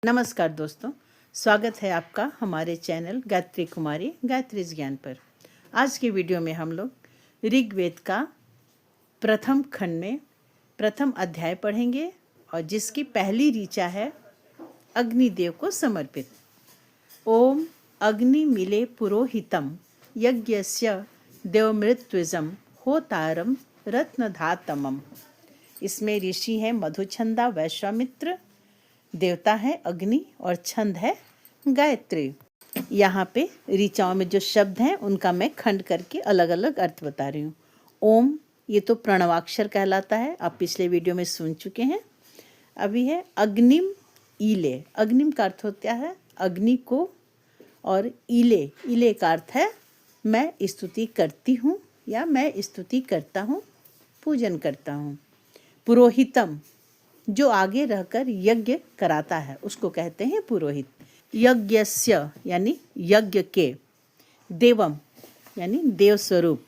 नमस्कार दोस्तों, स्वागत है आपका हमारे चैनल गायत्री कुमारी गायत्री ज्ञान पर। आज की वीडियो में हम लोग ऋग्वेद का प्रथम खंड में प्रथम अध्याय पढ़ेंगे और जिसकी पहली ऋचा है अग्निदेव को समर्पित। ओम अग्नि मिले पुरोहितम यज्ञस्य देवमृत्विजम होतारम रत्नधातमम। इसमें ऋषि हैं मधुछंदा वैश्वामित्र, देवता है अग्नि और छंद है गायत्री। यहाँ पे ऋचाओं में जो शब्द हैं उनका मैं खंड करके अलग अलग अर्थ बता रही हूँ। ओम ये तो प्रणवाक्षर कहलाता है, आप पिछले वीडियो में सुन चुके हैं। अभी है अग्निम ईले। अग्निम का अर्थ होता है अग्नि को, और ईले ईले का अर्थ है मैं स्तुति करती हूँ या मैं स्तुति करता हूँ, पूजन करता हूँ। पुरोहितम जो आगे रहकर यज्ञ कराता है उसको कहते हैं पुरोहित। यज्ञस्य यानी यज्ञ के, देवम यानी देव स्वरूप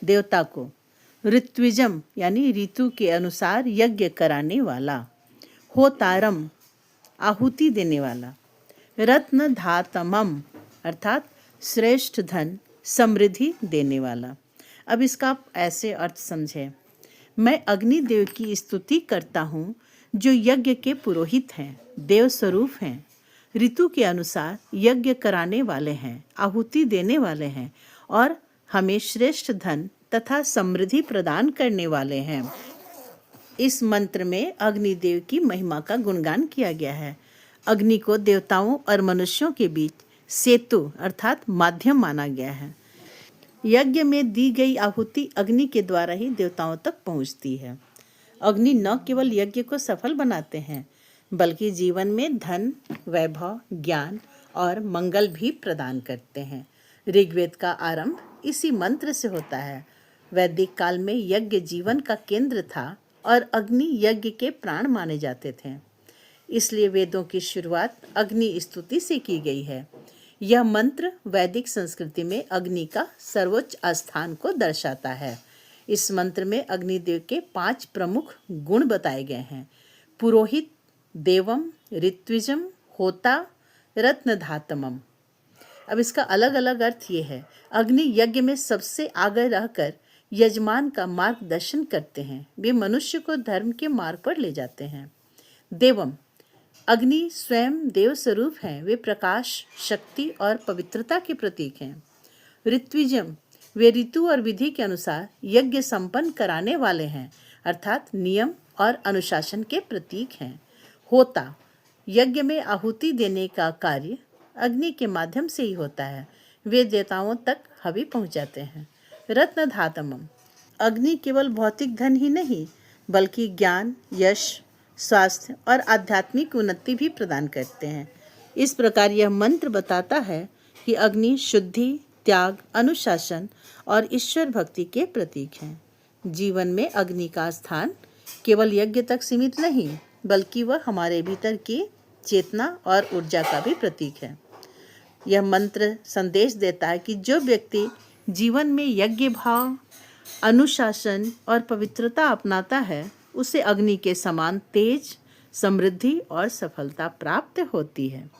देवता को, ऋत्विजम यानी ऋतु के अनुसार यज्ञ कराने वाला, होतारम आहुति देने वाला, रत्न धातमम अर्थात श्रेष्ठ धन समृद्धि देने वाला। अब इसका आप ऐसे अर्थ समझें। मैं अग्निदेव की स्तुति करता हूँ जो यज्ञ के पुरोहित हैं, देव स्वरूप हैं, ऋतु के अनुसार यज्ञ कराने वाले हैं, आहुति देने वाले हैं और हमें श्रेष्ठ धन तथा समृद्धि प्रदान करने वाले हैं। इस मंत्र में अग्निदेव की महिमा का गुणगान किया गया है। अग्नि को देवताओं और मनुष्यों के बीच सेतु अर्थात माध्यम माना गया है। यज्ञ में दी गई आहुति अग्नि के द्वारा ही देवताओं तक पहुंचती है। अग्नि न केवल यज्ञ को सफल बनाते हैं बल्कि जीवन में धन, वैभव, ज्ञान और मंगल भी प्रदान करते हैं। ऋग्वेद का आरंभ इसी मंत्र से होता है। वैदिक काल में यज्ञ जीवन का केंद्र था और अग्नि यज्ञ के प्राण माने जाते थे। इसलिए वेदों की शुरुआत अग्नि स्तुति से की गई है। यह मंत्र वैदिक संस्कृति में अग्नि का सर्वोच्च स्थान को दर्शाता है। इस मंत्र में अग्निदेव के 5 प्रमुख गुण बताए गए हैं: पुरोहित, देवम, ऋत्विजम, होता, रत्नधातमम। अब इसका अलग अलग अर्थ ये है। अग्नि यज्ञ में सबसे आगे रहकर यजमान का मार्गदर्शन करते हैं। वे मनुष्य को धर्म के मार्ग पर ले जाते हैं। देवम अग्नि स्वयं देव स्वरूप हैं। वे प्रकाश, शक्ति और पवित्रता के प्रतीक हैं। ऋत्विजम वे ऋतु और विधि के अनुसार यज्ञ संपन्न कराने वाले हैं, अर्थात नियम और अनुशासन के प्रतीक हैं। होता यज्ञ में आहुति देने का कार्य अग्नि के माध्यम से ही होता है। वे देवताओं तक हवि पहुंचाते हैं। रत्नधातमम अग्नि केवल भौतिक धन ही नहीं बल्कि ज्ञान, यश, स्वास्थ्य और आध्यात्मिक उन्नति भी प्रदान करते हैं। इस प्रकार यह मंत्र बताता है कि अग्नि शुद्धि, त्याग, अनुशासन और ईश्वर भक्ति के प्रतीक हैं। जीवन में अग्नि का स्थान केवल यज्ञ तक सीमित नहीं बल्कि वह हमारे भीतर की चेतना और ऊर्जा का भी प्रतीक है। यह मंत्र संदेश देता है कि जो व्यक्ति जीवन में यज्ञ भाव, अनुशासन और पवित्रता अपनाता है उसे अग्नि के समान तेज, समृद्धि और सफलता प्राप्त होती है।